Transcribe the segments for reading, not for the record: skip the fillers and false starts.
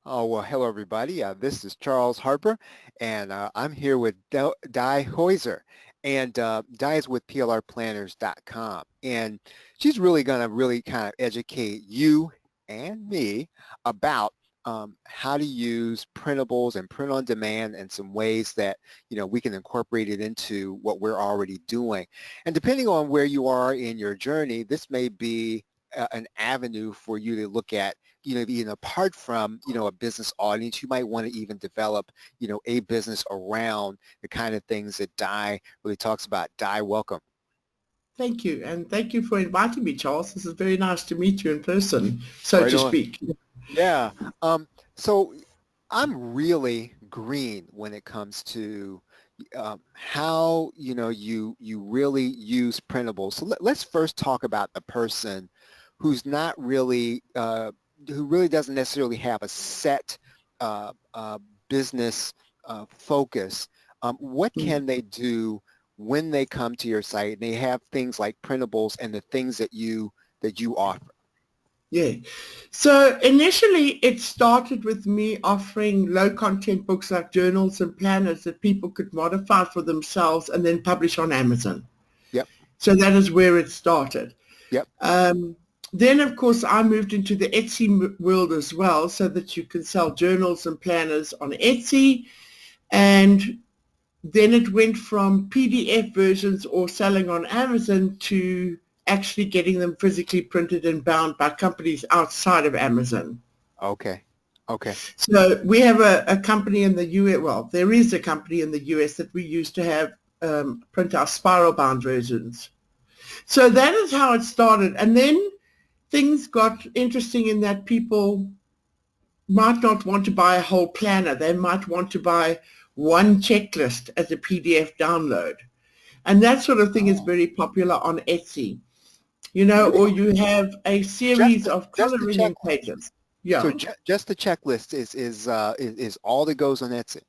Oh, well, hello, everybody. This is Charles Harper, and I'm here with Di Heuser. And Di is with PLRplanners.com. And she's really going to really kind of educate you and me about how to use printables and print on demand and some ways that, we can incorporate it into what we're already doing. And depending on where you are in your journey, this may be an avenue for you to look at even apart from, a business audience, you might want to even develop, a business around the kind of things that Di really talks about. Di, welcome. Thank you, and thank you for inviting me, Charles. This is very nice to meet you in person, so Right to on. speak. Yeah. So I'm really green when it comes to how, you really use printables. So let's first talk about the person who's not really, who really doesn't necessarily have a set uh, uh, business focus. What Mm. can they do when they come to your site and they have things like printables and the things that you offer? Yeah. So initially, it started with me offering low-content books like journals and planners that people could modify for themselves and then publish on Amazon. Yep. So that is where it started. Yep. Um, then, of course, I moved into the Etsy world as well, so that you can sell journals and planners on Etsy. And then it went from PDF versions or selling on Amazon to actually getting them physically printed and bound by companies outside of Amazon. Okay. Okay. So we have a company in the US, well, there is a company in the US that we use to have print our spiral bound versions. So that is how it started. And then things got interesting in that people might not want to buy a whole planner. They might want to buy one checklist as a PDF download. And that sort of thing is Oh, very popular on Etsy, or really? you have a Just series the, of just the coloring in checklist. pages. So Yeah. just the checklist is all that goes on Etsy.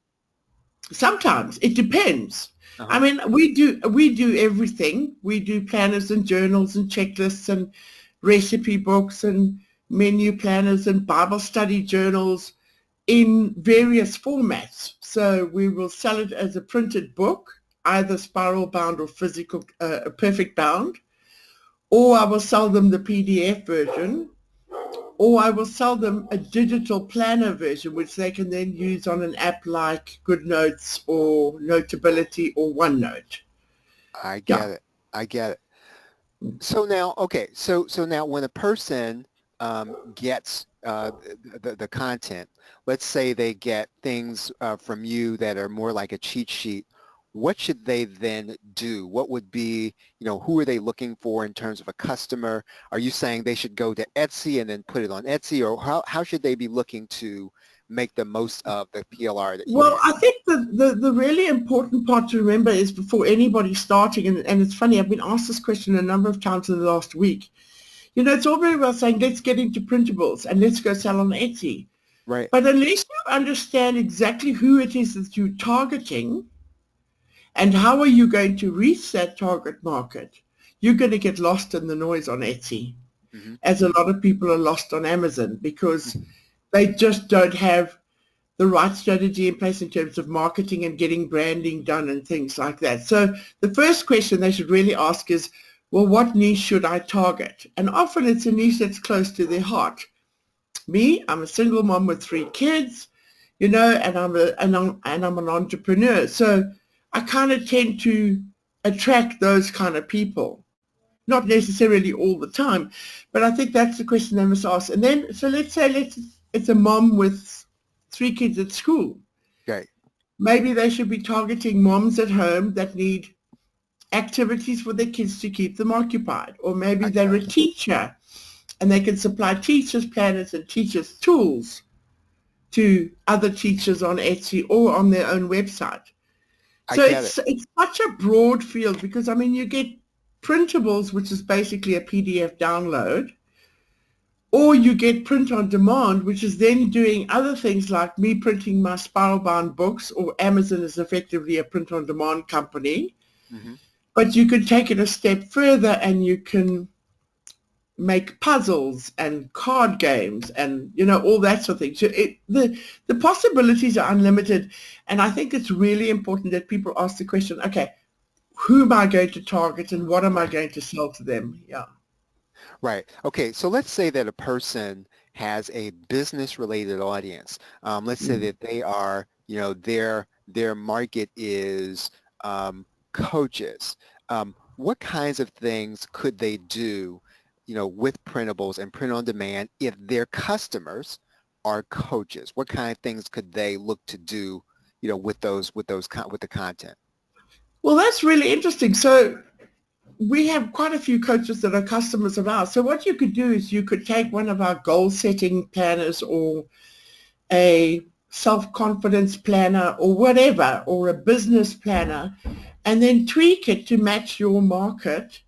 Sometimes it depends. I Uh-huh. mean, we do everything. We do planners and journals and checklists and recipe books and menu planners and Bible study journals in various formats. So we will sell it as a printed book, either spiral bound or physical, perfect bound, or I will sell them the PDF version, or I will sell them a digital planner version, which they can then use on an app like GoodNotes or Notability or OneNote. I Yeah. get it. I get it. So now, okay, so now when a person gets the content, let's say they get things from you that are more like a cheat sheet, what should they then do? What would be, who are they looking for in terms of a customer? Are you saying they should go to Etsy and then put it on Etsy, or how should they be looking to make the most of the PLR that you Well, have? I think the really important part to remember is before anybody starting, and it's funny, I've been asked this question a number of times in the last week. It's all very well saying, let's get into printables and let's go sell on Etsy. Right. But unless you understand exactly who it is that you're targeting and how are you going to reach that target market, you're going to get lost in the noise on Etsy, Hmm. as a lot of people are lost on Amazon because Hmm. they just don't have the right strategy in place in terms of marketing and getting branding done and things like that. So the first question they should really ask is, well, what niche should I target? And often it's a niche that's close to their heart. Me, I'm a single mom with 3 kids, and I'm an entrepreneur. So I kind of tend to attract those kind of people. Not necessarily all the time, but I think that's the question they must ask. And then, so let's say it's a mom with 3 kids at school. Okay. Maybe they should be targeting moms at home that need activities for their kids to keep them occupied. Or maybe I they're got a teacher and they can supply teachers' planners and teachers' tools to other teachers on Etsy or on their own website. I So get it. it's such a broad field because I mean you get printables, which is basically a PDF download, or you get print on demand, which is then doing other things like me printing my spiral bound books, or Amazon is effectively a print on demand company. Hmm. But you can take it a step further and you can make puzzles and card games and, you know, all that sort of thing. So the possibilities are unlimited. And I think it's really important that people ask the question, okay, who am I going to target and what am I going to sell to them? Yeah. Right. Okay. So let's say that a person has a business-related audience. Let's say Mm. that they are, you know, their market is coaches. What kinds of things could they do, you know, with printables and print on demand if their customers are coaches? What kind of things could they look to do, you know, with with the content? Well, that's really interesting. So we have quite a few coaches that are customers of ours. So what you could do is you could take one of our goal setting planners or a self-confidence planner or whatever, or a business planner, and then tweak it to match your market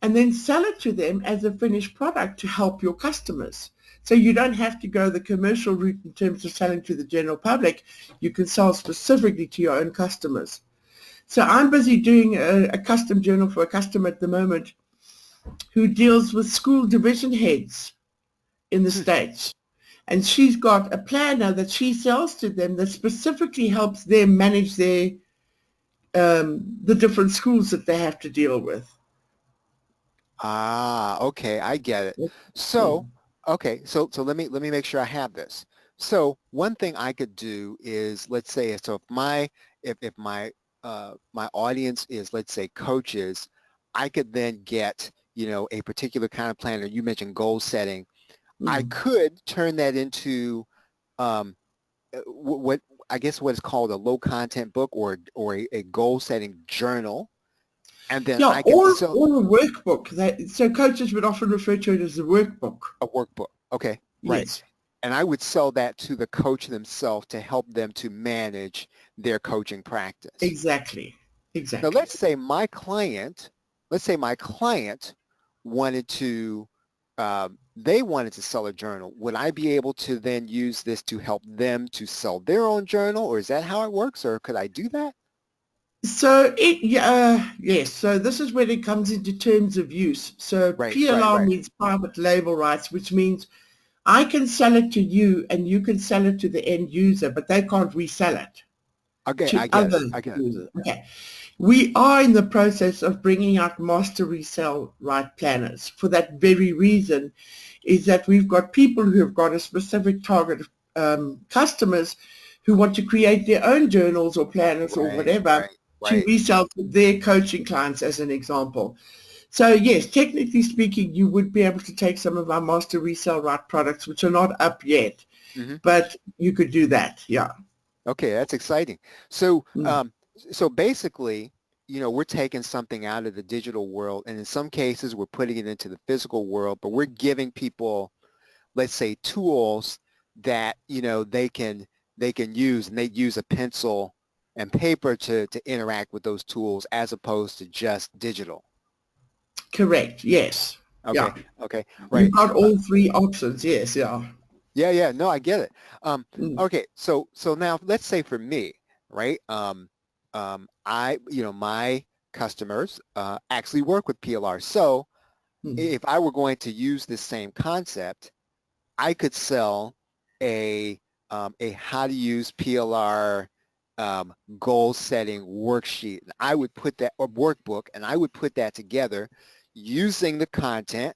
and then sell it to them as a finished product to help your customers. So you don't have to go the commercial route in terms of selling to the general public. You can sell specifically to your own customers. So I'm busy doing a custom journal for a customer at the moment who deals with school division heads in the Hmm. States. And she's got a planner that she sells to them that specifically helps them manage the different schools that they have to deal with. Ah, okay, I get it. So, Mm. okay, so let me make sure I have this. So one thing I could do is, let's say, so if my my audience is, let's say, coaches, I could then get, you know, a particular kind of planner. You mentioned goal setting. I Mm. could turn that into um, what I guess what is called a low content book or a goal setting journal, and then Yeah, I could sell or a workbook. So coaches would often refer to it as a workbook. a workbook. Okay, right. Yes, And I would sell that to the coach themselves to help them to manage their coaching practice. exactly, Now, exactly. let's say my client wanted to, they wanted to sell a journal. Would I be able to then use this to help them to sell their own journal, or is that how it works, or could I do that? So yes, so this is when it comes into terms of use. So Right, right, PLR right. means private label rights, which means I can sell it to you and you can sell it to the end user, but they can't resell it Okay, to I get it. other I get it. users. Okay. We are in the process of bringing out master resell right planners. For that very reason is that we've got people who have got a specific target of customers who want to create their own journals or planners or Right, whatever right, to right. resell to their coaching clients as an example. So yes, technically speaking, you would be able to take some of our master resell right products, which are not up yet, Hmm. but you could do that. Yeah. Okay, that's exciting. So, Mm. so basically, you know, we're taking something out of the digital world, and in some cases, we're putting it into the physical world, but we're giving people, let's say, tools that, you know, they can use, and they use a pencil and paper to interact with those tools as opposed to just digital. Correct. Yes. Okay, Yeah. okay, You've right. got all three options. Yes. Yeah. Yeah, yeah, no, I get it. Mm. Okay, so now let's say for me, right? You know, my customers actually work with PLR. So Mm. if I were going to use this same concept, I could sell a a how to use PLR goal setting worksheet. And I would put that or workbook, and I would put that together using the content,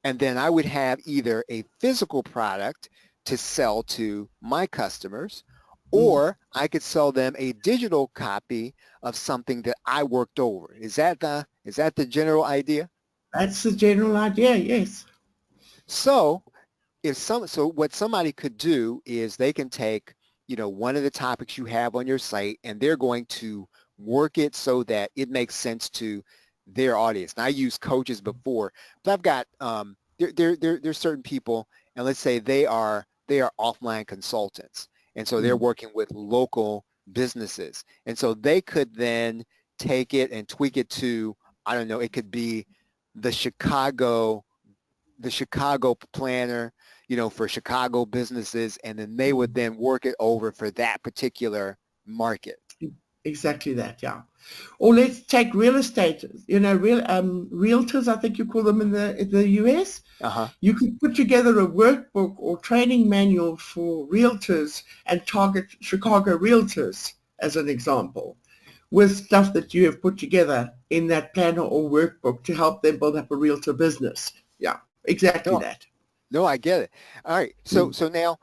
and then I would have either a physical product to sell to my customers, Mm. or I could sell them a digital copy of something that I worked over. Is that the general idea? That's the general idea. Yes. So so what somebody could do is they can take, you know, one of the topics you have on your site, and they're going to work it so that it makes sense to their audience. And I used coaches before, but I've got there's certain people, and let's say they are offline consultants, and so they're Mm. working with local businesses, and so they could then take it and tweak it to, I don't know, it could be the Chicago the Chicago planner, you know, for Chicago businesses, and then they would Mm. then work it over for that particular market. exactly that, yeah. Or let's take real estate, realtors, I think you call them in the US. Uh-huh. You could put together a workbook or training manual for realtors and target Chicago realtors as an example, with stuff that you have put together in that planner or workbook to help them build up a realtor business. Yeah, exactly No, that. no, I get it. All right. So now,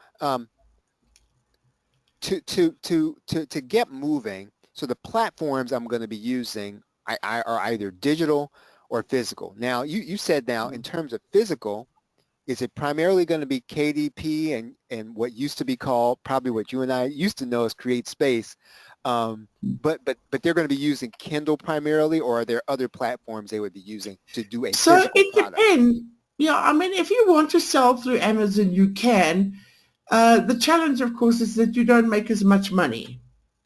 to get moving, so the platforms I'm going to be using are either digital or physical. Now, you said now in terms of physical, is it primarily going to be KDP and what used to be called, probably what you and I used to know as Create Space, but they're going to be using Kindle primarily, or are there other platforms they would be using to do a So physical it product? depends. Yeah, I mean, if you want to sell through Amazon, you can. The challenge, of course, is that you don't make as much money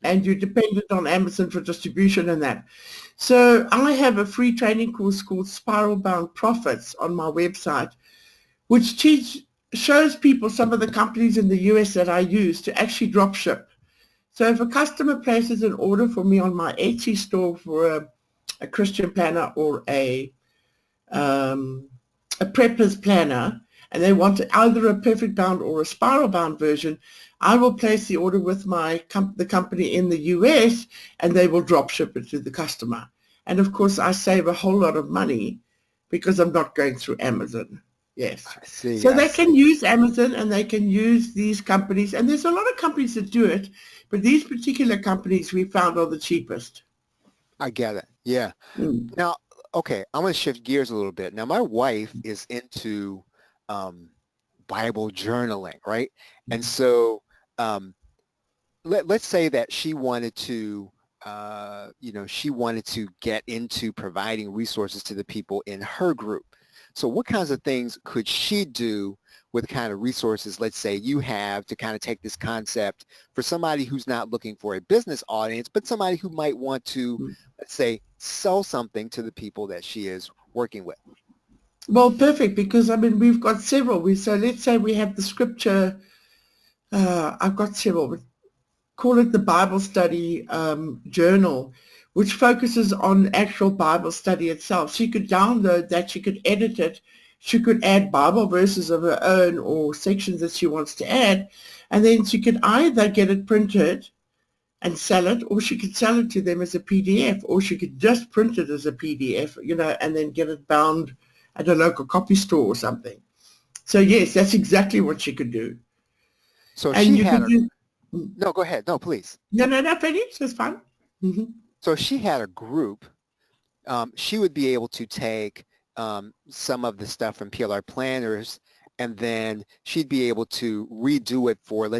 and you're dependent on Amazon for distribution and that. So I have a free training course called Spiral Bound Profits on my website, which shows people some of the companies in the US that I use to actually drop ship. So if a customer places an order for me on my Etsy store for a Christian planner or a prepper's planner, and they want either a perfect bound or a spiral bound version, I will place the order with the company in the US, and they will drop ship it to the customer. And of course, I save a whole lot of money because I'm not going through Amazon. Yes. I see, So I they can see. use Amazon and they can use these companies. And there's a lot of companies that do it, but these particular companies we found are the cheapest. I get it. Yeah. Mm. Now, okay, I'm going to shift gears a little bit. Now, my wife is into um, Bible journaling, right? And so let's say that she wanted to, she wanted to get into providing resources to the people in her group. So what kinds of things could she do with kind of resources, let's say you have, to kind of take this concept for somebody who's not looking for a business audience, but somebody who might want to, let's say, sell something to the people that she is working with? Well, perfect, because I mean, we've got several. So let's say we have the scripture. I've got several. We call it the Bible study journal, which focuses on actual Bible study itself. She could download that. She could edit it. She could add Bible verses of her own or sections that she wants to add. And then she could either get it printed and sell it, or she could sell it to them as a PDF, or she could just print it as a PDF, and then get it bound at a local copy store or something. So yes, that's exactly what she could do. So And she you had could a, do, no, go ahead. No, please. no, finish, that's fine. Mm-hmm. So if she had a group, she would be able to take some of the stuff from PLR planners, and then she'd be able to redo it for, um,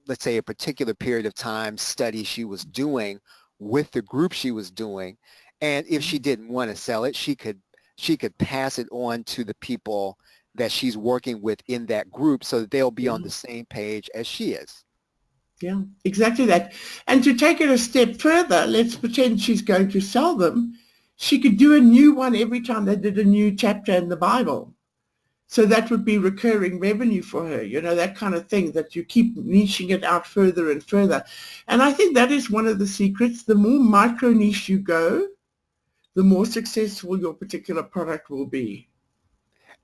let's say a particular period of time study she was doing with the group she was doing. And if she didn't want to sell it, she could pass it on to the people that she's working with in that group so that they'll be Yeah, on the same page as she is. yeah, exactly that. And to take it a step further, let's pretend she's going to sell them. She could do a new one every time they did a new chapter in the Bible. So that would be recurring revenue for her, that kind of thing, that you keep niching it out further and further. And I think that is one of the secrets. The more micro niche you go, the more successful your particular product will be.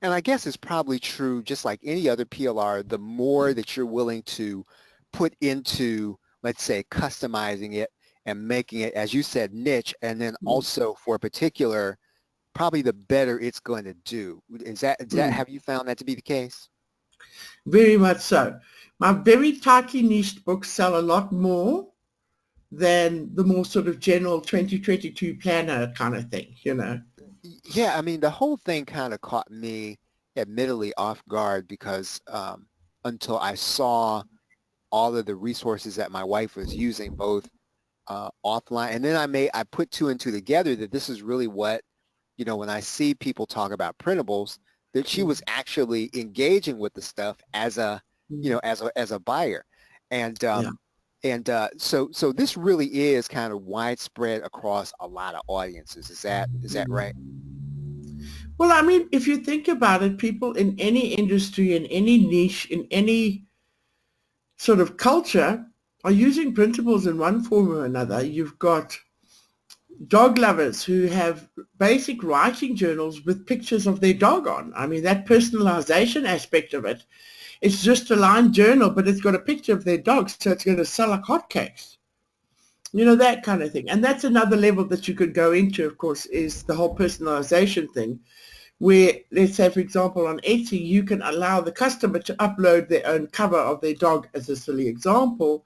And I guess it's probably true, just like any other PLR, the more that you're willing to put into, let's say, customizing it and making it, as you said, niche, and then Mm. also for a particular, probably the better it's going to do. Mm. Have you found that to be the case? Very much so. My very tightly niched books sell a lot more than the more sort of general 2022 planner kind of thing. Yeah, I mean, the whole thing kind of caught me admittedly off guard because until I saw all of the resources that my wife was using, both offline, and then I put two and two together that this is really what, when I see people talk about printables, that she Mm. was actually engaging with the stuff as a, Mm. as a buyer. And Yeah. so this really is kind of widespread across a lot of audiences. Is that right? Well, I mean, if you think about it, people in any industry, in any niche, in any sort of culture are using printables in one form or another. You've got dog lovers who have basic writing journals with pictures of their dog on. I mean, that personalization aspect of it, it's just a lined journal, but it's got a picture of their dog, so it's going to sell like hotcakes. You know, that kind of thing. And that's another level that you could go into, of course, is the whole personalization thing, where, let's say, for example, on Etsy, you can allow the customer to upload their own cover of their dog as a silly example,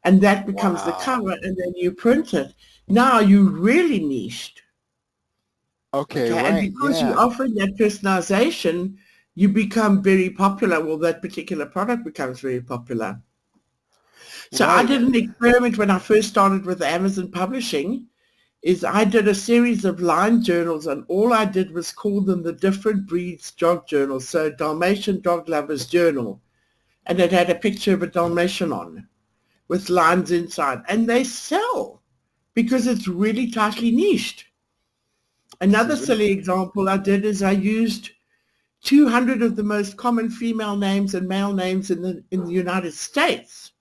and that becomes the Wow. cover, and then you print it. Now you really niched. Okay, Okay, and right. because you're Yeah. offering that personalization, you become very popular. Well, that particular product becomes very popular. So I Right. did an experiment when I first started with Amazon Publishing, is I did a series of line journals, and all I did was call them the different breeds dog journals. So Dalmatian Dog Lovers Journal, and it had a picture of a Dalmatian on with lines inside, and they sell because it's really tightly niched. This Another is really, silly example I did is I used 200 of the most common female names and male names in the United States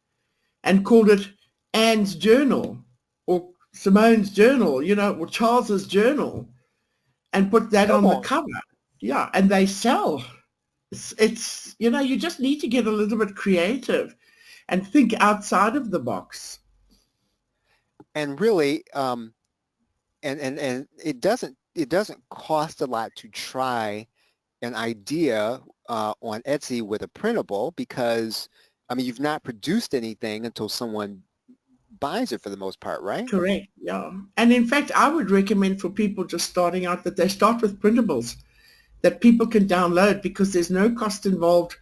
and called it Anne's Journal or Simone's Journal, you know, or Charles's Journal, and put that come on the on. cover. Yeah, and they sell. It's, you know, you just need to get a little bit creative and think outside of the box. And really, and it doesn't cost a lot to try an idea on Etsy with a printable because, I mean, you've not produced anything until someone buys it for the most part, right? Correct, yeah. And in fact, I would recommend for people just starting out that they start with printables that people can download because there's no cost involved.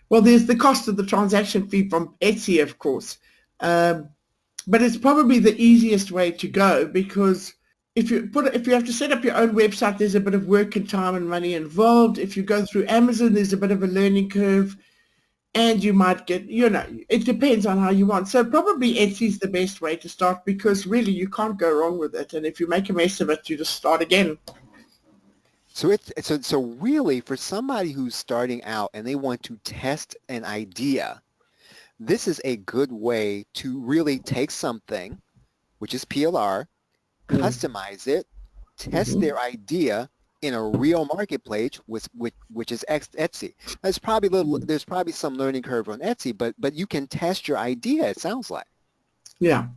Well, there's the cost of the transaction fee from Etsy, of course. But it's probably the easiest way to go because if you have to set up your own website, there's a bit of work and time and money involved. If you go through Amazon, there's a bit of a learning curve. And you might get, you know, it depends on how you want. So probably Etsy is the best way to start because really you can't go wrong with it. And if you make a mess of it, you just start again. So really for somebody who's starting out and they want to test an idea, this is a good way to really take something, which is PLR, Mm. customize it, test Mhm. their idea in a real marketplace, which is Etsy. There's probably some learning curve on Etsy, but you can test your idea. It sounds like. Yeah.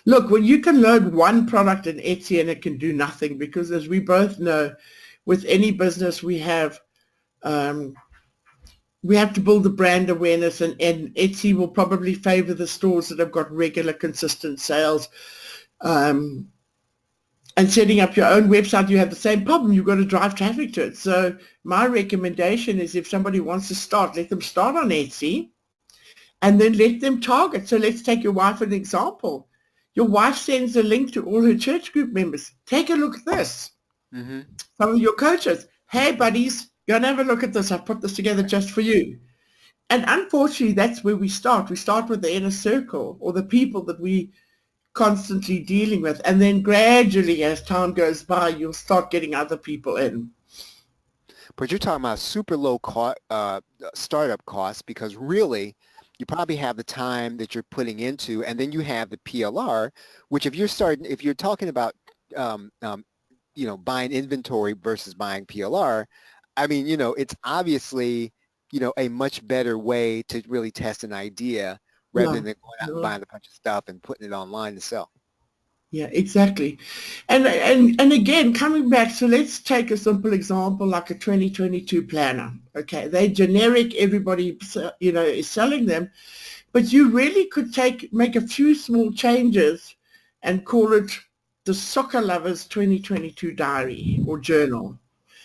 Look, well, you can load one product in Etsy and it can do nothing because as we both know, with any business um, we have to build the brand awareness and Etsy will probably favor the stores that have got regular, consistent sales. Um, and setting up your own website, you have the same problem. You've got to drive traffic to it. So my recommendation is if somebody wants to start, let them start on Etsy and then let them target. So let's take your wife as an example. Your wife sends a link to all her church group members. Take a look at this. Hmm. Some of your coaches, hey buddies, go and have a look at this. I put this together just for you. And unfortunately, that's where we start. We start with the inner circle or the people that we constantly dealing with. And then gradually, as time goes by, you'll start getting other people in. But you're talking about super low startup costs because really you probably have the time that you're putting into, and then you have the PLR, which if you're talking about, um, um, buying inventory versus buying PLR, I mean, it's obviously, a much better way to really test an idea rather Yeah. than going out and Yeah. buying a bunch of stuff and putting it online to sell. Yeah, exactly. And again, coming back, so let's take a simple example like a 2022 planner. Okay, they're generic, everybody, is selling them, but you really could make a few small changes and call it the Soccer Lovers 2022 Diary or Journal,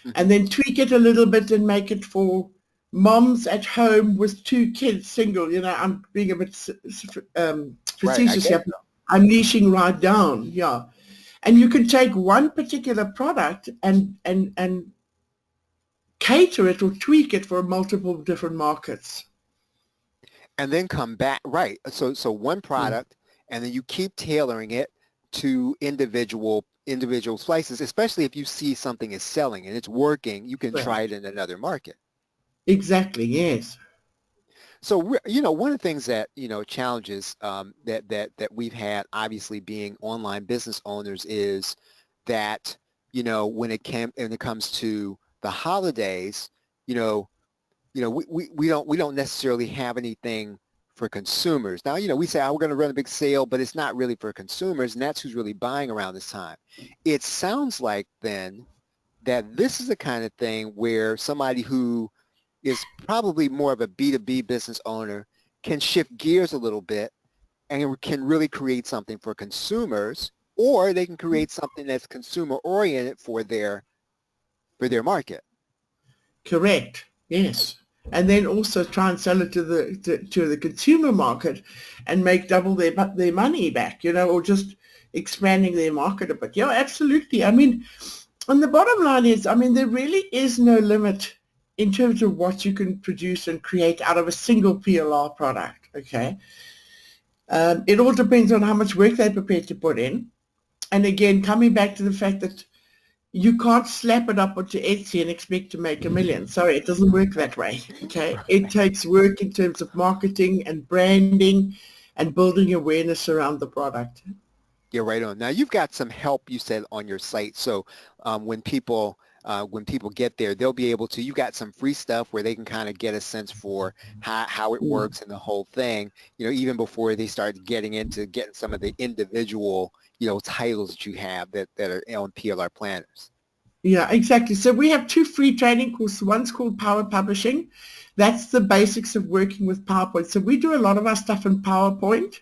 Hmm. and then tweak it a little bit and make it for moms at home with two kids, single. I'm being a bit Right, I facetious guess here. so. I'm niching right down, yeah. And you can take one particular product and cater it or tweak it for multiple different markets. And then come back, right. So one Mm. product, and then you keep tailoring it to individual slices, especially if you see something is selling and it's working, you can Right. try it in another market. Exactly, yes. So, one of the things that, challenges that we've had, obviously being online business owners, is that, when it comes to the holidays, you know, we don't necessarily have anything for consumers. Now, we say, oh, we're going to run a big sale, but it's not really for consumers, and that's who's really buying around this time. It sounds like then that this is the kind of thing where somebody who is probably more of a B2B business owner can shift gears a little bit and can really create something for consumers, or they can create something that's consumer oriented for their market. Correct. Yes. And then also try and sell it to the consumer market and make double their money back, or just expanding their market a bit. Yeah, absolutely. I mean, and the bottom line is, there really is no limit in terms of what you can produce and create out of a single PLR product. Okay. It all depends on how much work they're prepared to put in. And again, coming back to the fact that you can't slap it up onto Etsy and expect to make $1 million. Sorry, it doesn't work that way. Okay, it takes work in terms of marketing and branding and building awareness around the product. Yeah, right on. Now you've got some help, you said, on your site. So when people get there, they'll be able to. You got some free stuff where they can kind of get a sense for how it works and the whole thing. Even before they start getting some of the individual titles that you have that are on PLR planners. Yeah, exactly. So we have 2 free training courses. One's called Power Publishing. That's the basics of working with PowerPoint. So we do a lot of our stuff in PowerPoint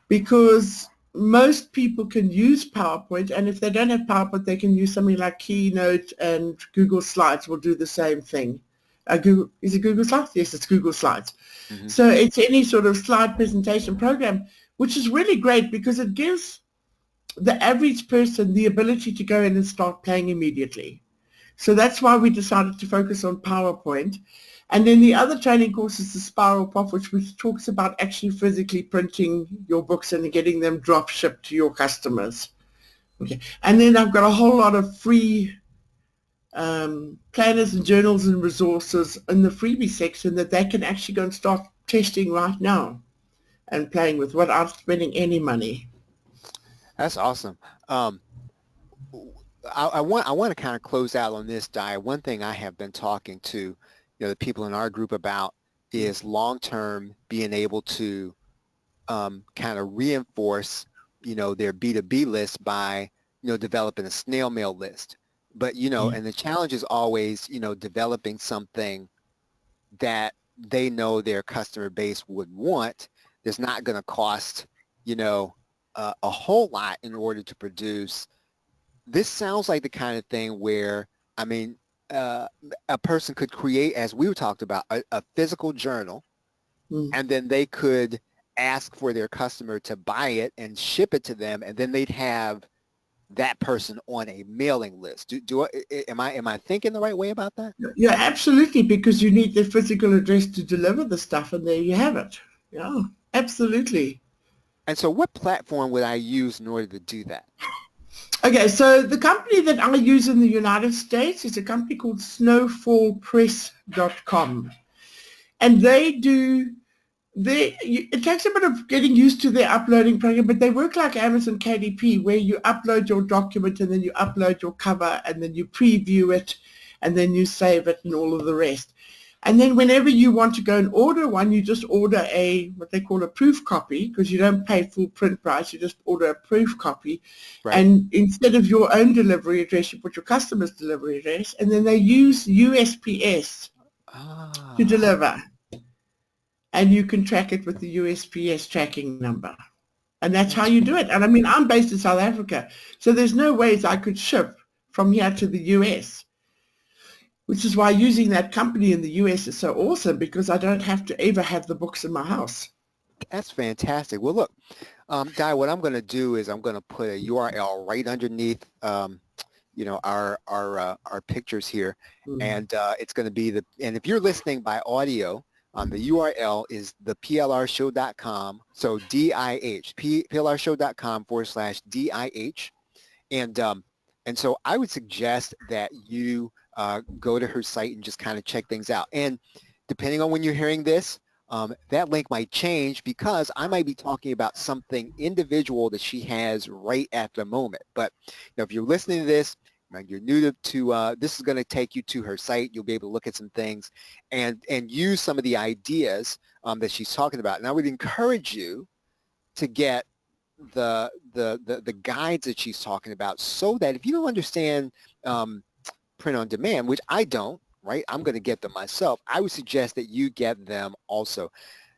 because most people can use PowerPoint, and if they don't have PowerPoint, they can use something like Keynote, and Google Slides will do the same thing. Is it Google Slides? Yes, it's Google Slides. Mm-hmm. So it's any sort of slide presentation program, which is really great because it gives the average person the ability to go in and start playing immediately. So that's why we decided to focus on PowerPoint. And then the other training course is the Spiral Pop, which talks about actually physically printing your books and getting them drop shipped to your customers. Okay. And then I've got a whole lot of free planners and journals and resources in the freebie section that they can actually go and start testing right now and playing with without spending any money. That's awesome. I want to kind of close out on this, Di. One thing I have been talking to the people in our group about is long-term being able to kind of reinforce their B2B list by developing a snail mail list. But and the challenge is always developing something that they know their customer base would want. That's not going to cost a whole lot in order to produce. This sounds like the kind of thing where, a person could create, as we talked about, a physical journal, and then they could ask for their customer to buy it and ship it to them, and then they'd have that person on a mailing list. Am I thinking the right way about that? Yeah, absolutely, because you need the physical address to deliver the stuff, and there you have it. Yeah, absolutely. And so what platform would I use in order to do that? Okay, so the company that I use in the United States is a company called snowfallpress.com. And it takes a bit of getting used to their uploading program, but they work like Amazon KDP, where you upload your document and then you upload your cover and then you preview it and then you save it and all of the rest. And then whenever you want to go and order one, you just order what they call a proof copy, because you don't pay full print price. You just order a proof copy. Right. And instead of your own delivery address, you put your customer's delivery address, and then they use USPS to deliver. And you can track it with the USPS tracking number. And that's how you do it. And I'm based in South Africa, so there's no ways I could ship from here to the US. Which is why using that company in the US is so awesome, because I don't have to ever have the books in my house. That's fantastic. Well, look, Di, what I'm going to do is I'm going to put a URL right underneath, our pictures here, and it's going to be and if you're listening by audio, the URL is the PLRshow.com. So DIH, PLRshow.com/DIH, and so I would suggest that you go to her site and just kind of check things out. And depending on when you're hearing this, that link might change because I might be talking about something individual that she has right at the moment. But if you're listening to this, you're new to this is going to take you to her site. You'll be able to look at some things and use some of the ideas that she's talking about. And I would encourage you to get the guides that she's talking about, so that if you don't understand print on demand, which I don't, right? I'm going to get them myself. I would suggest that you get them also.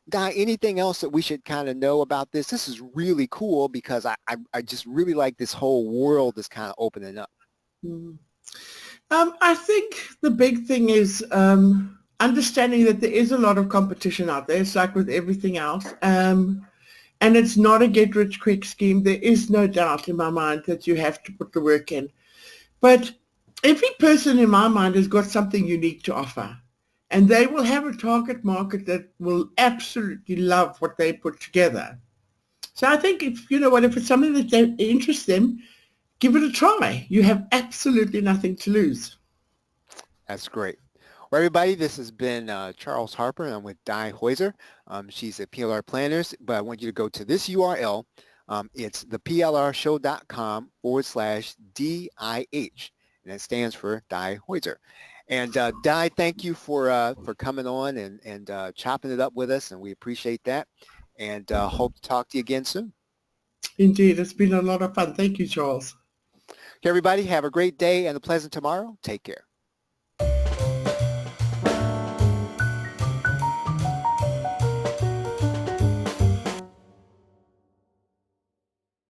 Di, anything else that we should kind of know about this? This is really cool because I just really like this whole world that's kind of opening up. Mm. I think the big thing is understanding that there is a lot of competition out there. It's like with everything else. And it's not a get-rich-quick scheme. There is no doubt in my mind that you have to put the work in. But every person in my mind has got something unique to offer. And they will have a target market that will absolutely love what they put together. So I think if it's something that interests them, give it a try. You have absolutely nothing to lose. That's great. Well, everybody, this has been Charles Harper, and I'm with Di Heuser. She's at PLR Planners, but I want you to go to this URL. It's the plrshow.com/DIH, and it stands for Di Heuser. And Di, thank you for coming on and chopping it up with us, and we appreciate that. And hope to talk to you again soon. Indeed, it's been a lot of fun. Thank you, Charles. Okay, everybody, have a great day and a pleasant tomorrow. Take care.